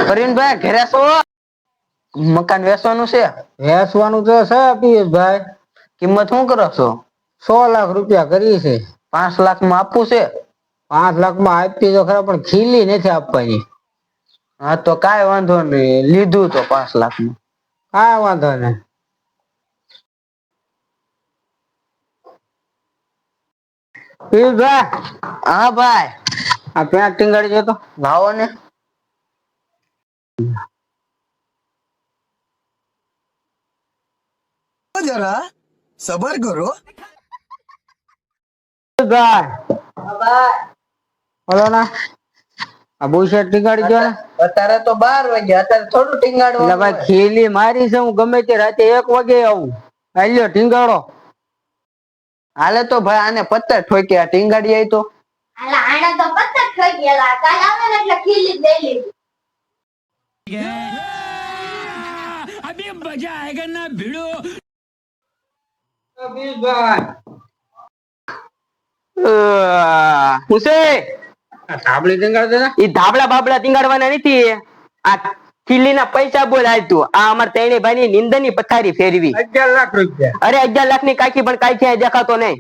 પ્રવીણભાઈ ઘરે છો? મકાન વેચવાનું છે? વેચવાનું તો છે પિયુષભાઈ. કિંમત શું કરો છો? 100 લાખ રૂપિયા કરી છે. 5 લાખ માં આપવું છે? 5 લાખ માં આપતી તો ખરા, પણ ખીલી નથી આપવાની. હા તો કાંઈ વાંધો નહીં, લીધું તો 5 લાખ માં. કાંઈ વાંધો નહીં. પિયુષભાઈ. હા ભાઈ. આ પેન્ટ ટીંગાડી જતો લાવો ને. जरा सबर करो। બોલો ના, આ બુશર્ટ ટીંગાડી જો ને. અત્યારે તો 12 વાગ્યા, અત્યારે થોડું ટીંગાડવું. એટલે ભાઈ ખીલી મારી છે, હું ગમે તે રાતે 1 વાગે આવું. હાલ્યો ટીંગાડો. હાલે તો ભાઈ આને 50 ઠોક્યા, ટીંગાડી આવી તો. અલા આને તો 50 ઠોક્યા, કાલ આવે ને એટલે ખીલી દઈ લીધી. अभी मजा आएगा ना भिड़ो। ધાબળી ટીંગાડતો ને. ઈ ધાબળા બાબળા ટીંગાડવાના નથી. આ ખીલી ના પૈસા બોલ તું. આ અમાર ત્રણે ભાઈ ની નિંદર ની પથારી ફેરવી. 11 લાખ રૂપિયા. અરે 11 લાખ ની કાકી પણ કાઈ ક્યાંય દેખાતો નહીં.